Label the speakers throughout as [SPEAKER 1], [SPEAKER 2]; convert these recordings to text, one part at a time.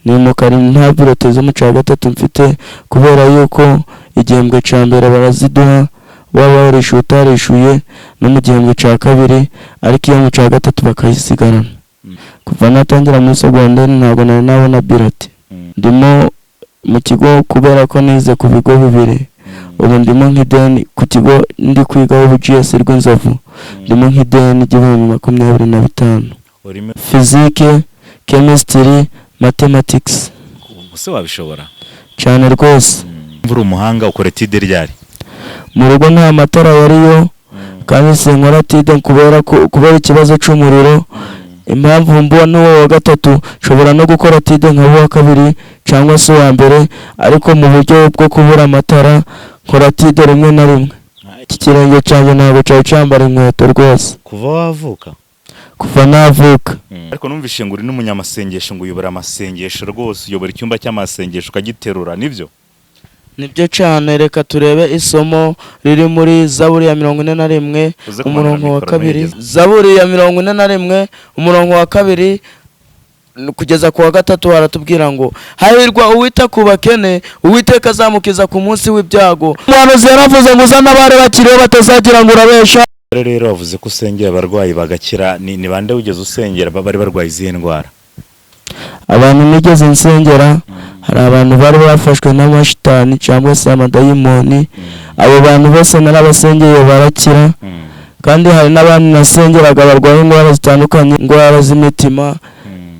[SPEAKER 1] nimuka nta birote zo mu cya gatatu mfite kubera yuko igihembwe cya mbere baraziduha waba warishyuye utarishyuye no mu gihembwe cya kabiri, ariko iyo mu cya gatatu bakayisigarana. Kuva natangira muri segonderi ntabwo nari nabona birote. Ndimo mu kigo kubera ko nize ku bigo bibiri, ubu ndimo nk'ideni ku kigo ndi kwigaho UGS Rw'Inzovu, ndimo nk'ideni igihumbi 25. Physique, chemistry, mathematics.
[SPEAKER 2] Use wabishobora
[SPEAKER 1] cyane rwose.
[SPEAKER 2] Mvura umuhanga ukora etide ryari?
[SPEAKER 1] Mu rugo nta matara yariyo, kandi sinkora etide kubera ikibazo cy'umuriro. Impamvu mbona uwo wa gatatu nshobora no gukora etide nka wa kabiri cyangwa se wa mbere, ariko mu buryo bwo kubura amatara nkora etide rimwe na rimwe. Iki kirenge cyanjye ntabwo cyari cyambara inkweto rwose
[SPEAKER 2] kuva wavuka.
[SPEAKER 1] Kuva navuka.
[SPEAKER 2] Ariko numvishe ngo uri n'umunyamasengesho, ngo uyobora amasengesho rwose, uyobora icyumba cy'amasengesho ukagiterura, nibyo?
[SPEAKER 1] Nibyo cyane. Reka turebe isomo riri muri Zaburi ya 41 umurongo wa 2. Zaburi ya 41 umurongo wa 2 kugeza ku wa 3 haratubwira ngo hahirwa uwita ku bakene, Uwiteka azamukiza ku munsi w'ibyago. Umuhanuzi yaravuze ngo uzana abari bakiriho batazagira ngo urabesha.
[SPEAKER 2] Rero wavuze ko usengera abarwayi bagakira, ni bande ugeze usengera bari barwaye izihe ndwara?
[SPEAKER 1] Abantu nigeze nsengera, hari abantu bari bafashwe n'amashitani cyangwa se amadayimoni. Abo bantu bose narabasengeye barakira. Kandi hari n'abandi nasengeraga barwaye indwara zitandukanye, indwara z'imitima,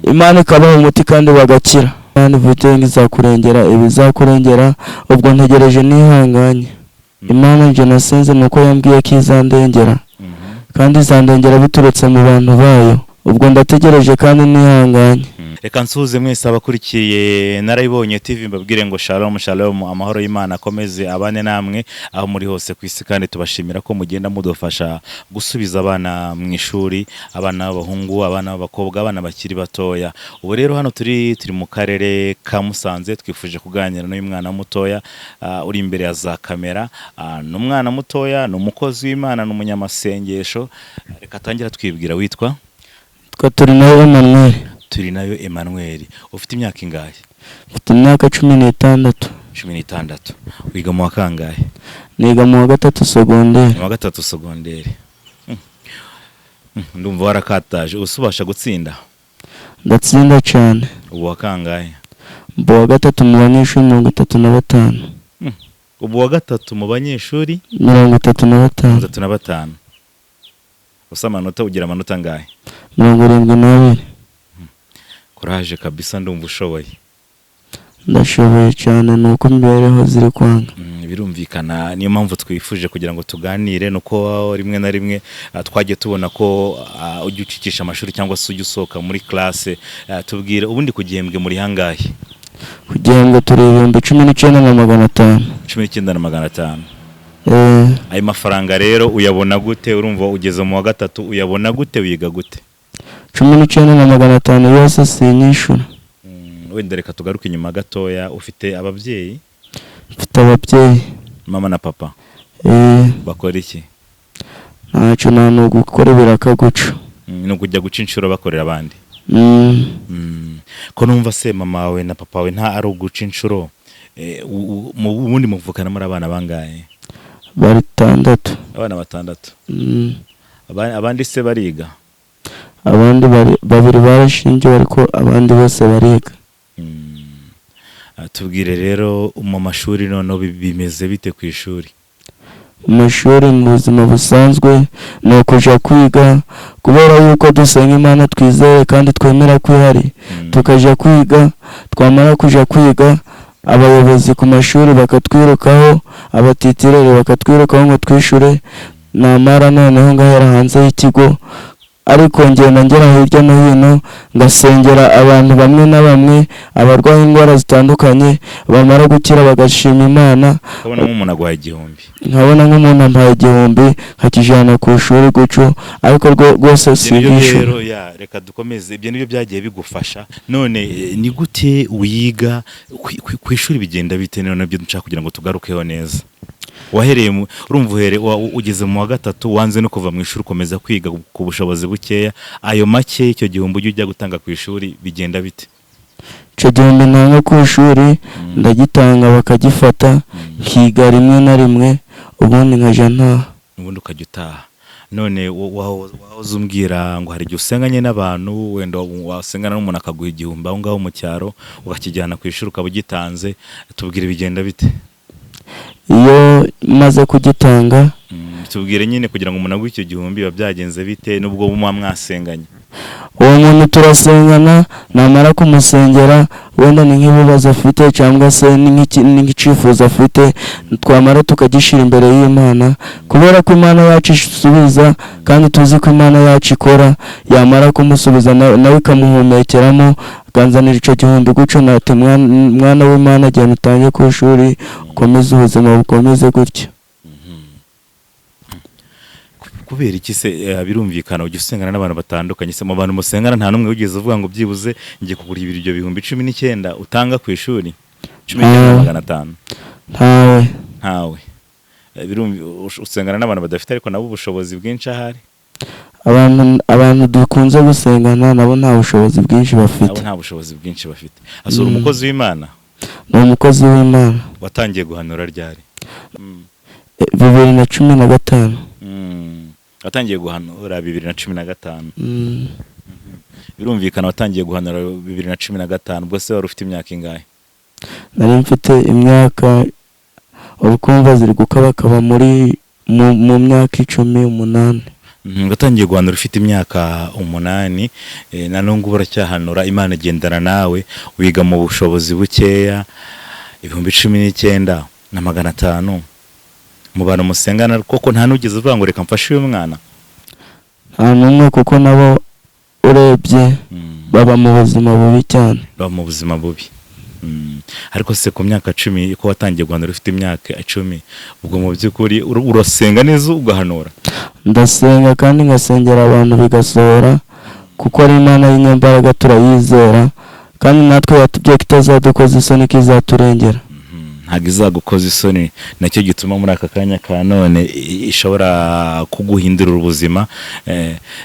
[SPEAKER 1] Imana ikabaha umuti kandi bagakira. Imana ivuze ngo izakurengera, ibizakurengera, ubwo ntegereje nihanganye. Imana nje nasenze nuko yambwiye ko izandengera, kandi izandengera biturutse mu bantu bayo. Ubwo ndategereje kandi nihanganye.
[SPEAKER 2] Reka nsuhuze mwese abakurikiye Narayibonye TV, mbabwire ngo shalom shalom, amahoro y'Imana akomeze abane namwe aho muri hose ku isi, kandi tubashimira ko mugenda mudufasha gusubiza abana mu ishuri, abana b'abahungu, abana b'abakobwa, abana bakiri batoya. Ubu rero hano turi mu karere ka Musanze, twifuje kuganira n'uyu mwana mutoya uri imbere ya za kamera. N'umwana mutoya, n'umukozi w'Imana, n'umunyamasengesho. Reka tangira twibwira, witwa?
[SPEAKER 1] Turinayo Emmanuel.
[SPEAKER 2] Turinayo Emmanuel. Ufite imyaka ingahe?
[SPEAKER 1] Mfite imyaka 16.
[SPEAKER 2] 16. Wiga mu wa kangahe?
[SPEAKER 1] Niga mu wa 3 segonderi.
[SPEAKER 2] Mu wa 3 segonderi. Ndumva warakataje. Usubasha gutsinda?
[SPEAKER 1] Ndatsinda cyane.
[SPEAKER 2] Ubu wa kangahe?
[SPEAKER 1] Ubu wa 3 mu banyeshuri 35.
[SPEAKER 2] Ubu wa 3 mu banyeshuri
[SPEAKER 1] 35.
[SPEAKER 2] 35. Usa amanota, ugira amanota angahe?
[SPEAKER 1] 72.
[SPEAKER 2] Courage kabisa, ndumva ushoboye.
[SPEAKER 1] Ndashoboye cyane, nuko imibereho ziri kwanga.
[SPEAKER 2] Birumvikana, niyo mpamvu twifuje kugira ngo tuganire, nuko rimwe na rimwe twagiye tubona ko ujya ucikisha amashuri cyangwa se ujya usohoka muri classe. Tubwire ubundi ku gihembwe muri hangahe?
[SPEAKER 1] Ku gihembwe turi 19,500.
[SPEAKER 2] 19,500. Ayo mafaranga rero uyabona gute? Urumva ugeze mu wa 3, uyabona gute, wiga gute?
[SPEAKER 1] 19,500 yose sinyishura.
[SPEAKER 2] Wenda reka tugaruke inyuma gatoya. Ufite ababyeyi?
[SPEAKER 1] Mfite ababyeyi.
[SPEAKER 2] Mama na papa? Bakora iki?
[SPEAKER 1] Ntacyo, nta gukora birakaguca.
[SPEAKER 2] No kujya guca inshuro bakorera abandi? Ko numva se mama wawe na papa wawe nta ari uguca inshuro. Mu bundi muvukana muri abana bangahe?
[SPEAKER 1] Bari 6.
[SPEAKER 2] Abana 6. Abandi se bariga?
[SPEAKER 1] Abandi babiri barashingiwe, ariko abandi bose bariga.
[SPEAKER 2] Tubwire rero mu mashuri none bimeze bite ku ishuri?
[SPEAKER 1] Mu mashuri mu buzima busanzwe ni ukuja kwiga, kubera yuko dusenga Imana twizeye kandi twemera ko ihari. Tukaja kwiga, twamara kuja kwiga abayobozi ku mashuri bakatwirukaho, abatitirere bakatwirukaho ngo twishure, namara noneho ngahera hanze y'ikigo. Ariko ngenda ngera hirya no hino ngasengera abantu bamwe na bamwe abarwaye indwara zitandukanye, bamara gukira bagashima Imana.
[SPEAKER 2] Nkabona nk'umuntu aguhaye 1,000.
[SPEAKER 1] Nkabona nk'umuntu ampaye 1,000 nkakijana ku ishuri guco, ariko rwose sigisho.
[SPEAKER 2] Reka dukomeze. Ibyo nibyo byagiye bigufasha. None ni gute wiga ku ishuri, bigenda bite? None nabyo nshaka kugira ngo tugarukeho neza. Wahereye urumva ugeze mu wa 3, wanze no kuva mu ishuri ukomeza kwiga ku bushobozi bukeya. Ayo make icyo gihumbi ujya gutanga ku ishuri bigenda bite?
[SPEAKER 1] icyo gihumbi ntanga ku ishuri ndagitanga bakagifata nkiga rimwe na rimwe ubundi nkajya ntaha.
[SPEAKER 2] ubundi ukajya utaha. None wahoze umbwira ngo hari igihe usenganye n'abantu wenda wasengana n'umuntu akaguha igihumbi aho ngaho mu cyaro ukakijyana ku ishuri ukaba ugitanze, tubwire bigenda bite?
[SPEAKER 1] Iyo maze kugitanga
[SPEAKER 2] tubwire nyine kugira ngo umuntu aguhe icyo gihumbi biba byagenze bite n'ubwo muba mwasenganye?
[SPEAKER 1] uwo muntu turasengana, namara kumusengera wenda ni nk'ibibazo afite cyangwa se n'icyifuzo afite, twamara tukagishyira imbere y'Imana kubera ko Imana yacu isubiza kandi tuzi ko Imana yacu ikora. Yamara kumusubiza nawe ikamuhumekeramo akanzanira icyo gihumbi gutyo, nati mwana w'Imana genda utange ku ishuri ukomeze ubuzima bukomeze gutyo.
[SPEAKER 2] Kubera iki se birumvikana ujya usengana n'abantu batandukanye, se mu bantu musengana nta n'umwe wigeze uvuga ngo byibuze ngiye kugura ibyo bihumbi 19 utanga ku ishuri 19,500? Ntawe. Usengana n'abantu badafite ariko nabo ubushobozi bwinshi ahari.
[SPEAKER 1] Abantu dukunze gusengana nabo nta bushobozi bwinshi bafite.
[SPEAKER 2] Asura umukozi w'Imana?
[SPEAKER 1] Ni umukozi w'Imana.
[SPEAKER 2] Watangiye guhanura ryari?
[SPEAKER 1] 2015.
[SPEAKER 2] Watangiye guhanura 2015. Birumvikana watangiye guhanura 2015, ubwo se wari ufite imyaka ingahe?
[SPEAKER 1] Nari mfite imyaka urukumva ziri gukabakaba mu myaka 18.
[SPEAKER 2] Watangiye guhanura ufite imyaka 8, na none ubu uracyahanura. Imana igendana nawe, wiga mu bushobozi bukeya 19,500 mu bantu musengana koko nta nugeze uvuga ngo reka mfashe uyu mwana?
[SPEAKER 1] Nta n'umwe, kuko nabo urebye baba mu buzima bubi cyane.
[SPEAKER 2] Ariko se ku myaka 10 ko watangiye guhanura ufite imyaka 10, ubwo mu by'ukuri urasenga neza ugahanura?
[SPEAKER 1] Ndasenga kandi ngasengera abantu bigasohora, kuko ari Imana y'inyambaraga turayizera, kandi natwe yatubwiye ko itazadukoza isoni ko izaturengera.
[SPEAKER 2] Ntabwo izagukoza isoni, nacyo gituma muri aka kanya ka none ishobora kuguhindurira ubuzima.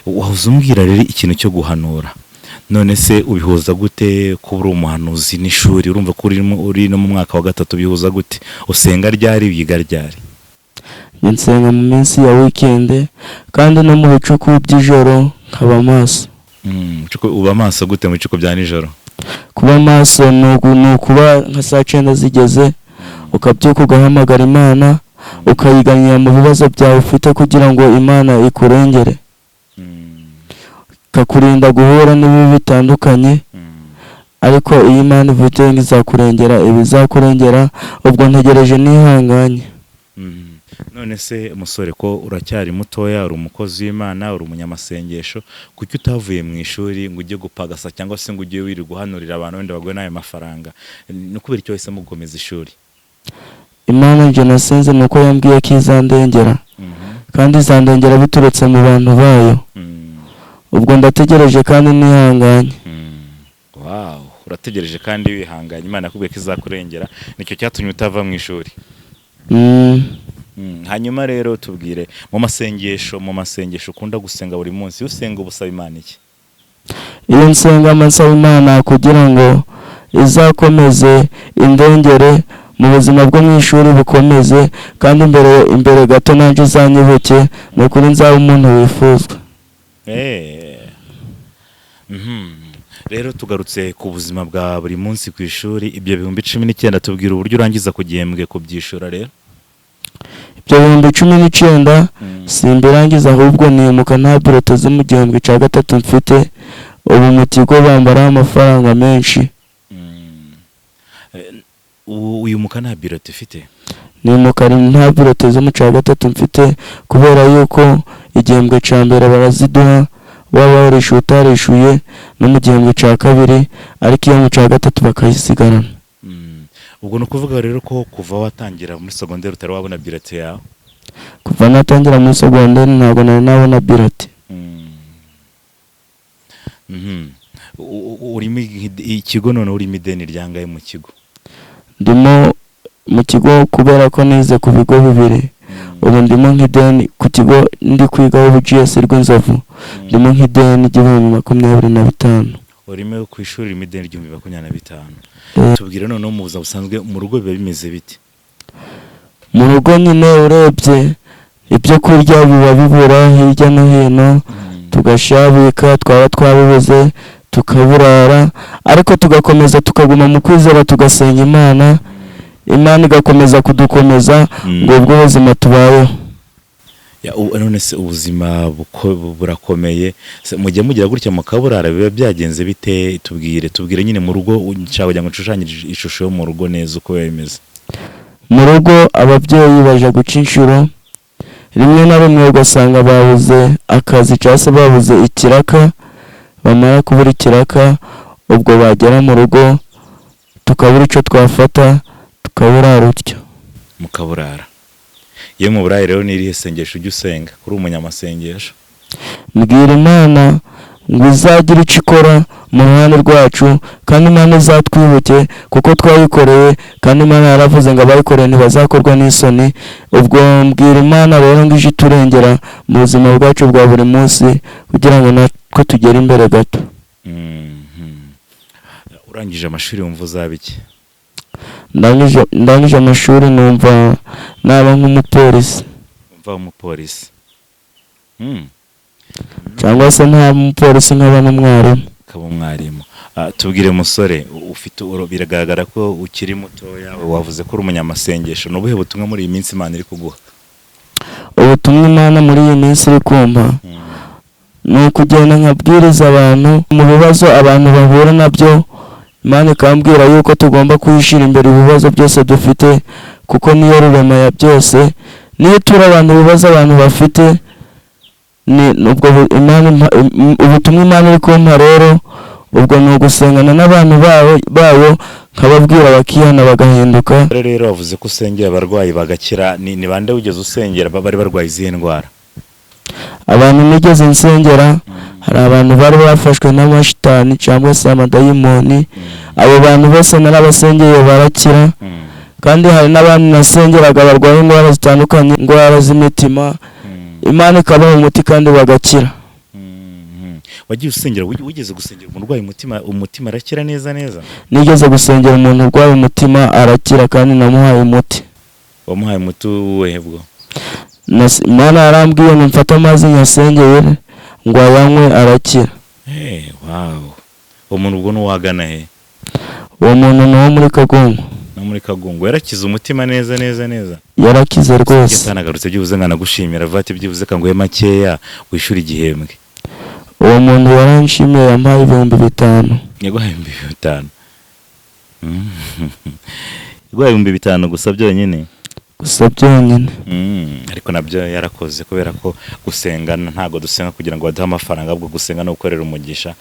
[SPEAKER 2] Wahoze umbwira rero ikintu cyo guhanura, none se ubihuza gute kuba uri umuhanuzi n'ishuri? Urumva ko uri no mu mwaka wa 3, bihuza gute? Usenga ryari, wiga ryari?
[SPEAKER 1] Nsenga mu minsi ya weekend kandi no mu bicuku by'ijoro nkaba maso.
[SPEAKER 2] Uba maso gute mu bicuku bya nijoro?
[SPEAKER 1] Kuba maso ni ukuba nka saa 9 zigeze ukabyuka ugahamagara Imana ukayiganyira mu bibazo byawe ufite kugira ngo Imana ikurengere, ikakurinda guhura n'ibibi bitandukanye. Ariko iyi Imana ivuze ngo izakurengera, ibizakurengera, ubwo ntegereje nihanganye.
[SPEAKER 2] None se musore, ko uracyari mutoya, uri umukozi w'Imana, uri umunyamasengesho, kuki utavuye mu ishuri ngo ujye gupagasa cyangwa se ngo ujye wiri guhanurira abantu wenda bagoye n'ayo mafaranga? Ni kubera icyo wahisemo gukomeza ishuri?
[SPEAKER 1] Imana nje nasenze nuko yambwiye ko izandengera, kandi izandengera biturutse mu bantu bayo. Ubwo ndategereje kandi nihanganye.
[SPEAKER 2] Wow, urategereje kandi wihanganye. Imana yakubwiye ko izakurengera, nicyo cyatumye utava mu ishuri. Hanyuma rero tubwire, mu masengesho ukunda gusenga buri munsi, usenga ubusaba Imana iki?
[SPEAKER 1] Iyo nsenga nsaba Imana kugira ngo izakomeze indengere mu buzima bwo mu ishuri bukomeze, kandi imbere gato nanjye uzanyibuke, n'ukuri nzaba umuntu wifuzwa.
[SPEAKER 2] Rero tugarutse ku buzima bwa buri munsi ku ishuri, ibyo bihumbi 19 tubwira uburyo urangiza ku gihembwe kubyishura rero.
[SPEAKER 1] Ibyo bihumbi 19 simbirangiza, ahubwo nimuka nta birote zo mu gihembwe cya 3 mfite. Ubu mu kigo bambara amafaranga menshi.
[SPEAKER 2] Uyumuka nta birote ufite?
[SPEAKER 1] Nimuka nta birote zo mu cya 3 mfite, kubera yuko igihembwe cya mbere baraziduha waba warishyuye utarishyuye, no mu gihembwe cya kabiri, ariko iyo mu cya 3 bakayisigarana.
[SPEAKER 2] Ubwo no kuvuga rero ko kuva watangira muri secondaire utari wabona birote yawe?
[SPEAKER 1] Kuva natangira muri secondaire ntabwo nari nabona birote.
[SPEAKER 2] Urimo ikigo none urimo ideni ryangaye mu kigo?
[SPEAKER 1] Ndimo mu kigo kubera ko nize ku bigo bibiri. Ubu ndimo nk'ideni ku kigo ndi kwigaho GS rw'Inzovu, ndimo nk'ideni 25,000.
[SPEAKER 2] urimo ku ishuri ririmo ideni ry'ibihumbi 25.
[SPEAKER 1] Eh.
[SPEAKER 2] Tubwire noneho mu buzima busanzwe mu rugo biba bimeze biti?
[SPEAKER 1] mu rugo nyine urebye ibyo kurya biba bibura hirya no hino, tugashabika, twaba twabibuze tukaburara, ariko tugakomeza tukaguma mu kwizera, tugasenga Imana, Imana igakomeza kudukomeza ngo ubwo buzima tubayeho.
[SPEAKER 2] None se ubuzima burakomeye, mujya mugira gutya mukaburara, biba byagenze bite? Tubwire nyine mu rugo, nshaka kugira ngo nshushanyije ishusho yo mu rugo neza uko biba bimeze.
[SPEAKER 1] mu rugo ababyeyi baje guca inshuro, rimwe na rimwe ugasanga babuze akazi cyangwa se babuze ikiraka, bamara kubura ikiraka ubwo bagera mu rugo tukabura icyo twafata tukaburara utyo.
[SPEAKER 2] Mukaburara. Iyo mu burayi rero n'irihe sengesho ujya usenga? Kuri umunyamasengesho?
[SPEAKER 1] Mbwira Imana ngo izagira icyo ikora mu ruhande rwacu, kandi Imana izatwibuke kuko twayikoreye, kandi Imana yaravuze ngo abayikoreye ntibazakorwa n'isoni. Ubwo mbwira Imana rero ngo ije iturengera mu buzima bwacu bwa buri munsi kugira ngo natwe tugere imbere gato.
[SPEAKER 2] Urangije amashuri wumva uzaba iki?
[SPEAKER 1] Ndangije amashuri numva naba nk'umupolisi.
[SPEAKER 2] Umva umupolisi?
[SPEAKER 1] Cyangwa se nta mupolisi nkaba n'umwarimu.
[SPEAKER 2] Kaba umwarimu. Tubwire musore, biragaragara ko ukiri mutoya, wavuze ko uri umunyamasengesho. Ni ubuhe butumwa muri iyi minsi Imana iri kuguha?
[SPEAKER 1] Ubutumwa Imana muri iyi minsi iri kumpa ni ukugenda nkabwiriza abantu mu bibazo abantu bahura nabyo, Imana ikambwira yuko tugomba kwishyira imbere ibibazo byose dufite, kuko niyo rurema ya byose. Niyo tura abantu ibibazo abantu bafite, ubwo ubutumwa Imana iri kumpa rero ubwo ni ugusengana n'abantu bayo nkababwira bakihana bagahinduka.
[SPEAKER 2] Rero wavuze ko usengera abarwayi bagakira, ni bande wigeze usengera bari barwaye izihe ndwara?
[SPEAKER 1] Abantu nigeze nsengera, hari abantu bari bafashwe n'amashitani cyangwa se amadayimoni, abo bantu bose narabasengeye barakira. Kandi hari n'abandi nasengeraga barwaye indwara zitandukanye, indwara z'imitima, Imana ikabaha umuti kandi bagakira.
[SPEAKER 2] Wagiye usengera, wigeze gusengera umurwayi umutima arakira neza?
[SPEAKER 1] Nigeze gusengera umuntu urwaye umutima arakira, kandi namuhaye umuti.
[SPEAKER 2] Wamuhaye umuti uwuhe bwo?
[SPEAKER 1] Imana yarambwiye ngo mfate amazi nyasengere ngo ayanywe arakira.
[SPEAKER 2] Wow. Uwo muntu ubwo n'uwagana he?
[SPEAKER 1] Uwo muntu ni uwo muri Kagongo.
[SPEAKER 2] No muri Kagongo. Yarakize umutima neza?
[SPEAKER 1] Yarakize rwose.
[SPEAKER 2] Yatanagarutse byibuze nkanagushimira, vati byibuze kanguhe makeya wishura igihembwe.
[SPEAKER 1] Uwo muntu yaranshimiye, yampaye 5,000.
[SPEAKER 2] Yaguhaye 5,000? Yaguhaye 5,000 gusa byonyine?
[SPEAKER 1] Gusa byonyine.
[SPEAKER 2] Ariko nabyo yarakoze, kubera ko gusengana ntago dusenga kugira ngo baduhe amafaranga, ahubwo gusenga no gukorera umugisha.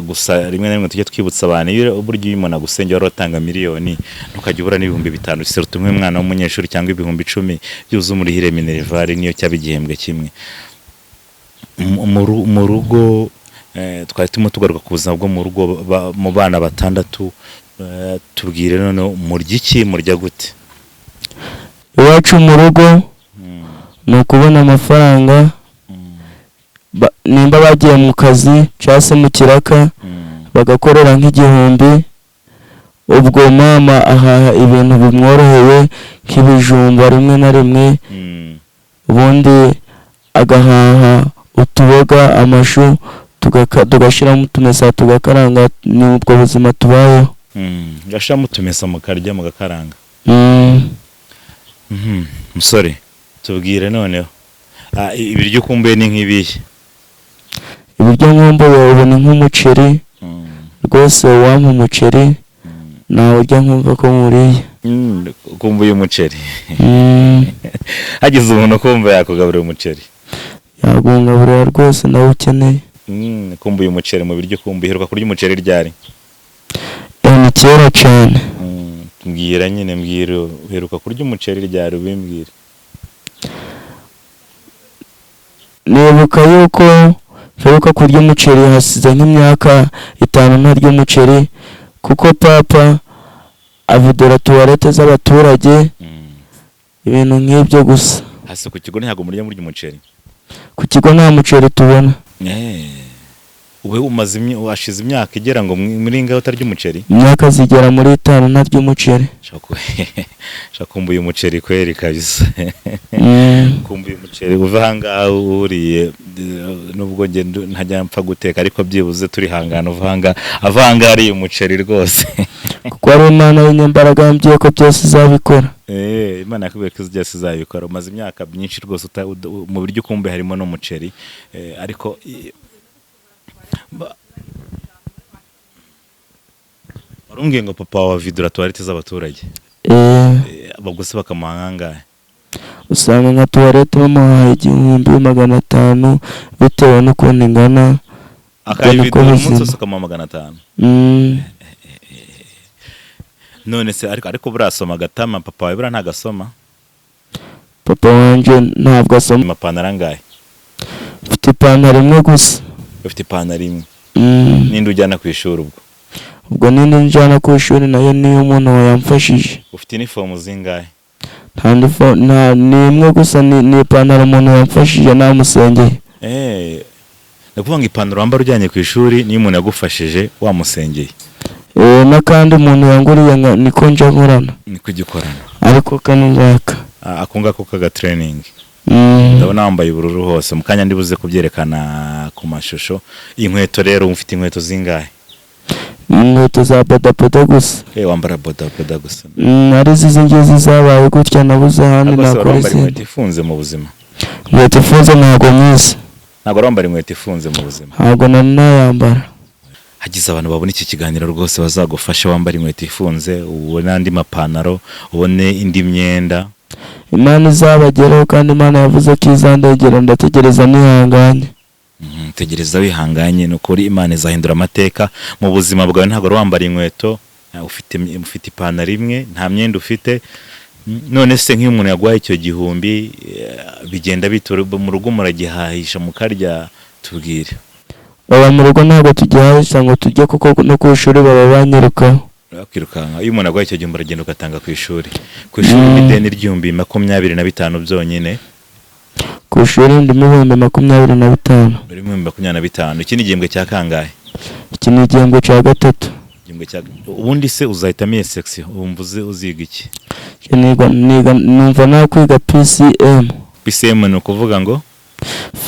[SPEAKER 2] Gusa rimwe na rimwe tujye twibutsa abantu, iyo buryo iyo umuntu agusengera wari watanga miliyoni ntukajya ubura n'5,000, seruta umwe mwana w'umunyeshuri cyangwa 10,000 byuze umurihire minervari niyo cyaba igihembwe kimwe. Mu rugo twari turimo tugaruka ku buzima bwo mu rugo mu bana 6. Tubwire noneho murya iki, murya gute?
[SPEAKER 1] Iwacu mu rugo ni ukubona amafaranga, nimba bagiye mu kazi cyangwa se mu kiraka bagakorera nk'igihumbi, ubwo mama ahaha ibintu bimworoheye nk'ibijumba rimwe na rimwe, ubundi agahaha utuboga, amashu, tugashyiramo utumesa tugakaranga. Ni ubwo buzima tubayeho.
[SPEAKER 2] Gashyiramo utumesa mukarya mugakaranga. Musore, tubwire noneho ibiryo ukumbuye ni nk'ibihe?
[SPEAKER 1] Ibiryo nkumbuye ubu ni nk'umuceri rwose. Wampa umuceri nawurya nkumva ko muriye.
[SPEAKER 2] Ukumbuye umuceri? Hagize umuntu ukumva yakugaburira umuceri?
[SPEAKER 1] Yagungaburira rwose, ndawukeneye.
[SPEAKER 2] Ukumbuye umuceri mu biryo ukumbuye. Heruka kurya umuceri ryari?
[SPEAKER 1] Ni kera cyane.
[SPEAKER 2] Mbwira nyine, mbwira uheruka kurya umuceri ryari, ubimbwira.
[SPEAKER 1] Nibuka yuko mperuka kurya umuceri hasize nk'imyaka 5 ntarya umuceri, kuko papa avidura tuwarete z'abaturage, ibintu nk'ibyo gusa.
[SPEAKER 2] Hasi ku kigo ntabwo murya umuceri?
[SPEAKER 1] Ku kigo nta muceri tubona.
[SPEAKER 2] ubu washize imyaka igera ngo muri ngaho utarya umuceri?
[SPEAKER 1] imyaka zigera muri 5 ntarya umuceri.
[SPEAKER 2] Shakumbuye umuceri kweri kabisa. Kumbuye umuceri uva hangaha uriye, nubwo nge ntajya mpfa guteka ariko byibuze turi hangana avanga ari umuceri rwose.
[SPEAKER 1] Kuko ari Imana y'inyembaraga yambwiye ko byose izabikora.
[SPEAKER 2] Imana yakubwiye ko byose izabikora. Umaze imyaka myinshi rwose mu biryo ukumbuye harimo n'umuceri, ariko warumbwiye ngo papa wawe avidura tuwarete z'abaturage. Baguse bakamuha nkangahe?
[SPEAKER 1] Usanga nka tuwarete bamuhaye 1,500 bitewe n'ukuntu ingana.
[SPEAKER 2] Akayividura umunsi ukamuha 500. None se ariko burasoma agatama papa wawe bura ntagasoma?
[SPEAKER 1] Papa wanje ntabwo asoma.
[SPEAKER 2] Amapantaro angahe?
[SPEAKER 1] Mfite ipantaro imwe gusa.
[SPEAKER 2] Ufite ipantaro imwe? Ninde ujyana ku ishuri ubwo?
[SPEAKER 1] Ninde njyana ku ishuri nayo niyo umuntu yamfashije.
[SPEAKER 2] Ufite uniform zingahe?
[SPEAKER 1] Nta ni imwe gusa, ni ipantaro umuntu yamfashije namusengeye.
[SPEAKER 2] Ndakuvuga ngo ipantaro wambara ujyanye ku ishuri niyo umuntu yagufashije wamusengeye.
[SPEAKER 1] Nakandi umuntu yanguriye niko nje nkorana.
[SPEAKER 2] Niko gikorana.
[SPEAKER 1] Ariko kanungaka.
[SPEAKER 2] Akunga ko kaga training. Ndabona wambaye ubururu hose, mukanya ndibuze kubyerekana ku mashusho. Inkweto rero ufite inkweto zingahe?
[SPEAKER 1] Inkweto za bodaboda gusa.
[SPEAKER 2] Wambara bodaboda gusa.
[SPEAKER 1] Ari zizingizi zabaye gutya nabuze handi nakora isi.
[SPEAKER 2] Inkweto ifunze mu buzima.
[SPEAKER 1] Inkweto ifunze ntabwo nyise.
[SPEAKER 2] Ntabwo wambara inkweto ifunze mu buzima.
[SPEAKER 1] Ntabwo nanayambara.
[SPEAKER 2] Hagize abantu babona iki kiganiro rwose bazagufasha wambara inkweto ifunze, ubone andi mapantaro, ubone indi myenda.
[SPEAKER 1] Imana izabageraho kandi Imana yavuze ko izandegera, ndategereza nihanganye.
[SPEAKER 2] Tegereza wihanganye, nukuri Imana izahindura amateka mu buzima bwawe. Ntabwo wambara inkweto, ufite ipantaro imwe, nta myenda ufite. None se nk'iyo umuntu yaguhaye icyo 1,000 bigenda bitura mu rugo muragihahisha mukarya, tubwire.
[SPEAKER 1] Baba mu rugo ntabwo tugihahisha ngo tujye kuko no ku ishuri baba banyirukaho.
[SPEAKER 2] Kwirukanka. Iyo umuntu aguhaye icyo 1,000 uragenda ugatanga ku ishuri. Ku ishuri ideni ry'25 byonyine.
[SPEAKER 1] Ku ishuri ndimo 25.
[SPEAKER 2] Muri 25. Iki ni igihembwe cya kangahe?
[SPEAKER 1] Iki ni igihembwe cya 3.
[SPEAKER 2] Ubundi se uzahitamo iyi section umvuze uziga iki?
[SPEAKER 1] Numva nakwiga PCM.
[SPEAKER 2] PCM ni ukuvuga ngo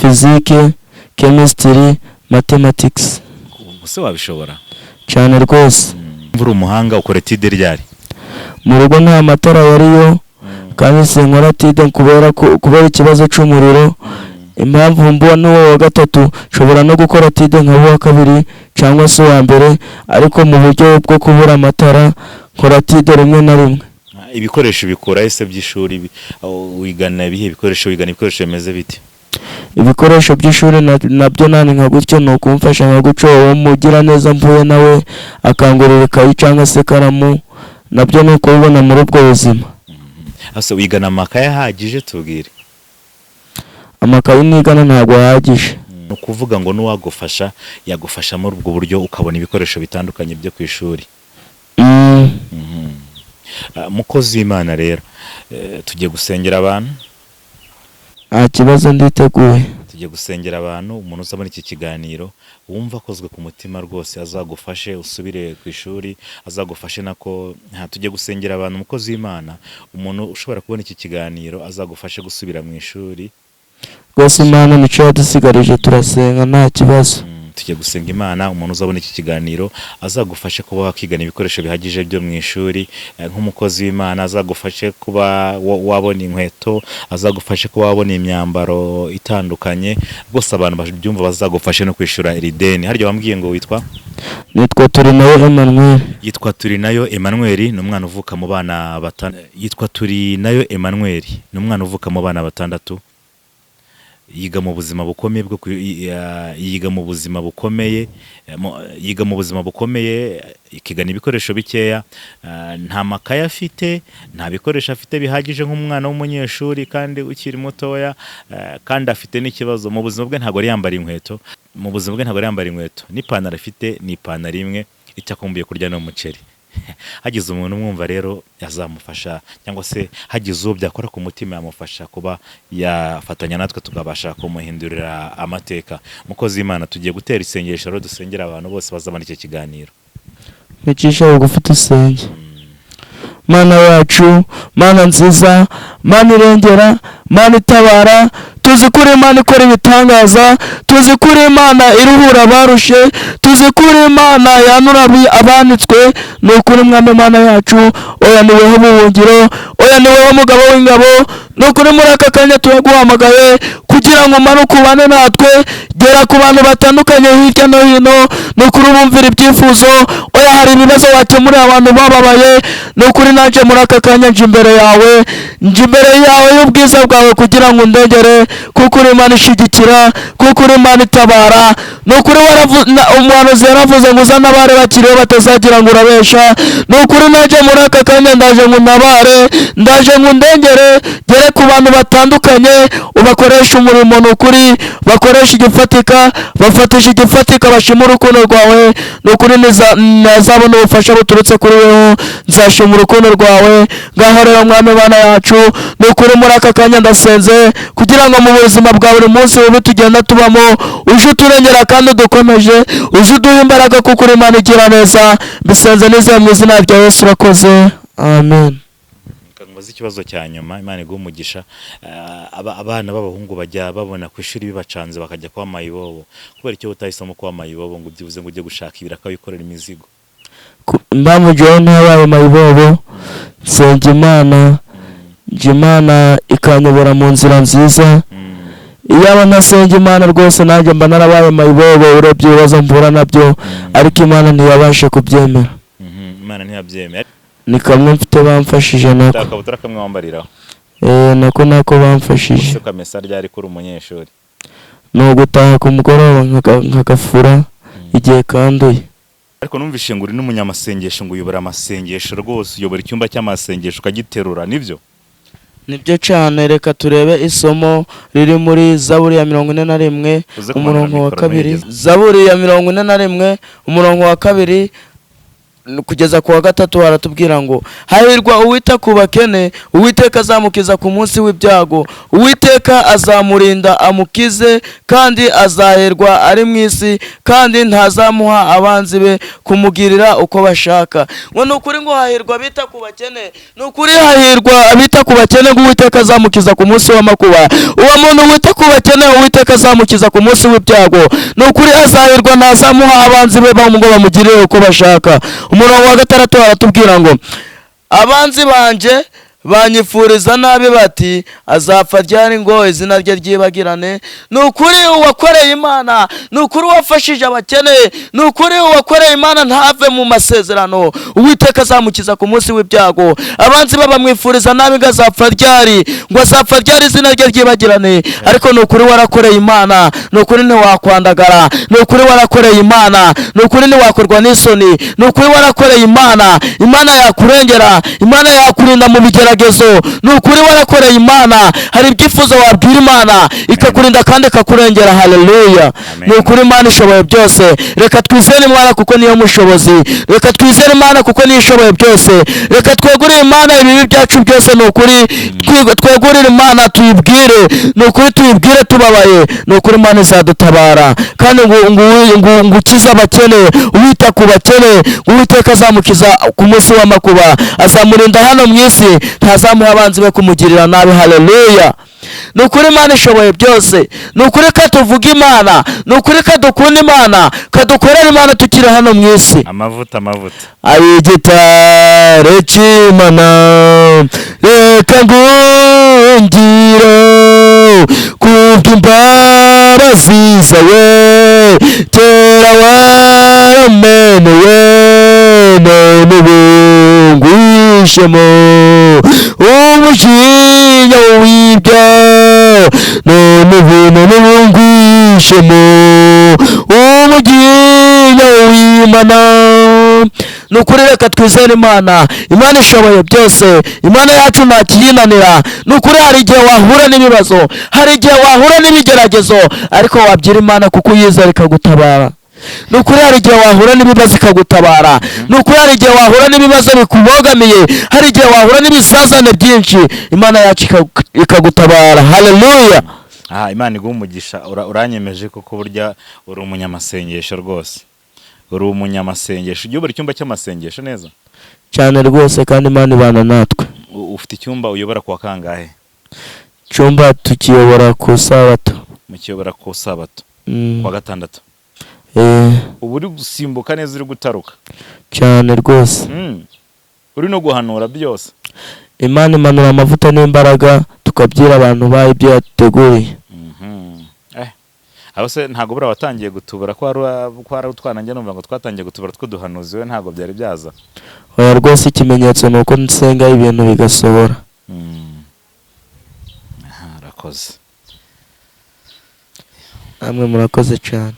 [SPEAKER 1] Physique, Chemistry, Mathematics.
[SPEAKER 2] Ubuse wabishobora
[SPEAKER 1] cyane rwose.
[SPEAKER 2] Mvura umuhanga ukora tide ryari?
[SPEAKER 1] Mu rugo nta matara yariyo kandi sinkora tide kubera ikibazo cy'umuriro. Impamvu mbona uwo wa 3 nshobora no gukora tide nka wa 2 cyangwa se wa mbere, ariko mu buryo bwo kubura amatara nkora tide rimwe na rimwe.
[SPEAKER 2] Ibikoresho bikora ese by'ishuri wigana bihe ibikoresho bimeze biti?
[SPEAKER 1] Ibikoresho by'ishuri nabyo nani nka gutyo no kumfasha nka guco uwo mugira neza mvuye nawe akangurira ikayi cyangwa se karamu, nabyo no kubona muri ubwo buzima.
[SPEAKER 2] Ase wigana amakaye ahagije tubwire?
[SPEAKER 1] Amakaye nigana ntabwo ahagije.
[SPEAKER 2] No kuvuga ngo nuwagufasha yagufasha muri ubwo buryo ukabona ibikoresho bitandukanye byo ku ishuri. Mukozi w'Imana rero, tugiye gusengera abantu.
[SPEAKER 1] Kibazo nditeguye.
[SPEAKER 2] Tugiye gusengera abantu, umuntu uzabona iki kiganiro wumva akozwe ku mutima rwose azagufashe usubire ku ishuri, azagufashe nako. Tugiye gusengera abantu, mukozi w'Imana, umuntu ushobora kubona iki kiganiro azagufashe gusubira mu ishuri.
[SPEAKER 1] Rwose Imana nico yadusigarije, turasenga nta kibazo.
[SPEAKER 2] Tugiye gusenga Imana, umuntu uzabona iki kiganiro azagufashe kuba wakigana ibikoresho bihagije byo mu ishuri. Nk'umukozi w'Imana azagufashe kuba wabona inkweto, azagufashe kuba wabona imyambaro itandukanye. Bose abantu babyumva bazagufashe no kwishura erideni. Haryo wambwiye ngo witwa?
[SPEAKER 1] Nitwa Turinayo Emmanuel.
[SPEAKER 2] Yitwa Turinayo Emmanuel, ni umwana uvuka mu bana batandatu. Yitwa Turinayo Emmanuel, ni umwana uvuka mu bana batandatu. Yiga mu buzima bukomeye yiga mu buzima bukomeye, ikigana ibikoresho bikeya, nta makaye afite, nta bikoresho afite bihagije nk'umwana w'umunyeshuri kandi ukiri mutoya, kandi afite n'ikibazo mu buzima bwe, ntabwo ari yambara inkweto. Mu buzima bwe ntabwo ari yambara inkweto, n'ipantaro afite ni ipantaro imwe, icyakumbuye kurya no muceri. hagize umuntu umwumva rero yazamufasha, cyangwa se hagize uwo byakora ku mutima yamufasha kuba yafatanya natwe tukabasha kumuhindurira amateka. Mukozi w'Imana, tugiye gutera isengesho rero dusengera abantu bose bazabona iki kiganiro.
[SPEAKER 1] Mwicisha bugufi dusenge. Mana yacu, Mana nziza, Mana irengera, Mana itabara, tuzi kuri Imana ikora ibitangaza, tuzi kuri Imana iruhura abarushe, tuzi kuri Imana yanura abanitswe. Ni ukuri Mwami Mana yacu, oya ni weho buhungiro, oya ni weho mugabo w'ingabo. Ni ukuri muri aka kanya turaguhamagaye kugira ngo umanuke ubane natwe, gera ku bantu batandukanye hirya no hino. Ni ukuri bumvira ibyifuzo, oya hari ibibazo wakemurira abantu bababaye. Ni ukuri naje muri aka kanya nje imbere yawe, nje imbere yawe y'ubwiza bwawe kugira ngo undengere, kuko uri Imana ishigikira, kuko uri Imana itabara. Ni ukuri umuhanuzi yaravuze ngo uzane abari bakiriho batazagira ngo urabesha. Ni ukuri naje muri aka kanya ndaje ngo untabare, ndaje ngo undengere, gere ku bantu batandukanye ubakoresha umurimo. Ni ukuri bakoresha igifatika, bafatisha igifatika, bashima urukundo rwawe. Ni ukuri nazabona ubufasha buturutse kuri weho, nzashima urukundo rwawe. Ngaho rero Mwami Mana yacu, ni ukuri muri aka kanya ndasenze kugira ngo mu buzima bwa buri munsi bubi tugenda tubamo uje uturengera kandi udukomeje, uje uduha imbaraga kuko uri Imana igira neza. Bisenze nizeye mu izina rya Yesu, urakoze, amen.
[SPEAKER 2] Muzi ikibazo cya nyuma, Imana iguha umugisha. Abana b'abahungu bajya babona ku ishuri bibacanze bakajya kwa mayibobo. Kubera icyo utahisemo kwa mayibobo ngo byibuze ngo ujye gushaka ibiraka wikorera imizigo?
[SPEAKER 1] Mbamujeho ntabaye mayibobo, nsenga Imana, Imana ikanyobora mu nzira nziza. Iyaba ntasenga Imana rwose nanjye mba narabaye mayibobo, urebye ibibazo mpura nabyo, ariko Imana ntiyabashe kubyemera.
[SPEAKER 2] Imana ntiyabyemera.
[SPEAKER 1] Ni kamwe mfite bamfashije nako.
[SPEAKER 2] Akabutura kamwe wambariraho.
[SPEAKER 1] Nako bamfashije.
[SPEAKER 2] Ese kamesa ryari kuri umunyeshuri?
[SPEAKER 1] Ni ugutaha ku mugoroba nkagafura igihe kanduye.
[SPEAKER 2] Ariko numvishe ngo uri n'umunyamasengesho, ngo uyobora amasengesho rwose, uyobora icyumba cy'amasengesho ukagiterura, nibyo?
[SPEAKER 1] Nibyo cyane. Reka turebe isomo riri muri Zaburi ya 41 umurongo wa 2. Zaburi ya 41 umurongo wa 2 kugeza ku wa 3 haratubwira ngo hahirwa uwita ku bakene, Uwiteka azamukiza ku munsi w'ibyago, Uwiteka azamurinda amukize, kandi azaherwa ari mu isi, kandi ntazamuha abanzi be kumugirira uko bashaka. Ngo ni ukuri ngo hahirwa abita ku bakene, ni ukuri hahirwa abita ku bakene ngo Uwiteka azamukiza ku munsi w'amakuba. Uwo muntu wita ku bakene Uwiteka azamukiza ku munsi w'ibyago, ni ukuri azahirwa, ntazamuha abanzi be ngo bamugirire uko bashaka. Umurongo wa 6 haratubwira ngo abanzi banje banyifuriza nabi bati azapfa ryari ngo izina rye ryibagirane. Ni ukuri uwakoreye Imana, ni ukuri wafashije abakene, ni ukuri uwakoreye Imana ntave mu masezerano, Uwiteka azamukiza ku munsi w'ibyago. Abanzi babamwifuriza nabi ngo azapfa ryari, ngo azapfa ryari izina rye ryibagirane. Ariko ni ukuri warakoreye Imana, ni ukuri ntiwakwandagara, ni ukuri warakoreye Imana, ni ukuri ntiwakorwa n'isoni, ni ukuri warakoreye Imana. Imana yakurengera, Imana yakurinda mu bigeragezo. Ni ukuri warakoreye Imana. Hari ibyifuzo wabwira Imana ikakurinda kandi ikakurengera. Haleluya. Ni ukuri Imana ishoboye byose. Reka twizere Imana kuko niyo mushobozi, reka twizere Imana kuko niyo ishoboye byose. Reka twegurire Imana ibibi byacu byose. Ni ukuri twegurire Imana, tuyibwire, ni ukuri tuyibwire tubabaye. Ni ukuri Imana izadutabara kandi ngo ukize abakene, Uwita ku bakene, Uwiteka azamukiza ku munsi w'amakuba, azamurinda hano mu isi, ntazamuha abanzi be kumugirira nabi. Haleluya. Ni ukuri Imana ishoboye byose. Ni ukuri ko tuvuga Imana, ni ukuri ko dukunda Imana, kadukorera Imana tukiri hano mu isi.
[SPEAKER 2] Amavuta
[SPEAKER 1] ari gitare cy'Imana, reka ngungire kubw'imbabazi zawe, kera warameneye none ubu ngwishemo umujinya w'ibyaha, none ubu ngwishemo umujinya w'Imana. Ni ukuri reka twizere Imana. Imana ishoboye byose, Imana yacu nta kiyinanira. Ni ukuri hari igihe wahura n'ibibazo, hari igihe wahura n'ibigeragezo, ariko wabyira Imana kuko uyizera ikagutabara. ni ukuri hari igihe wahura n'ibibazo ikagutabara, ni ukuri hari igihe wahura n'ibibazo bikubogamiye, hari igihe wahura n'ibisazane byinshi, Imana yacu ikagutabara. Haleluya.
[SPEAKER 2] Imana iguha umugisha. Uranyemeje kuko burya uri umunyamasengesho rwose, uri umunyamasengesho. Ujya ubura icyumba cy'amasengesho neza
[SPEAKER 1] cyane rwose, kandi Imana ibana natwe.
[SPEAKER 2] Ufite icyumba uyobora kuwa kangahe?
[SPEAKER 1] Icyumba tukiyobora ku Sabato.
[SPEAKER 2] Mukiyobora ku Sabato kuwa gatandatu. Ubu uri gusimbuka neza, uri gutaruka
[SPEAKER 1] cyane rwose,
[SPEAKER 2] uri no guhanura byose. Imana
[SPEAKER 1] imanura amavuta n'imbaraga tukabyira abantu bayo ibyo yateguriye.
[SPEAKER 2] Aho se ntago bura watangiye gutubura ko ari utwana, njye numva ngo twatangiye gutubura tw'uduhanuzi, we ntago byari byaza.
[SPEAKER 1] Oya rwose, ikimenyetso ni uko nsenga ibintu bigasohora.
[SPEAKER 2] Arakoze.
[SPEAKER 1] Amwe murakoze cyane.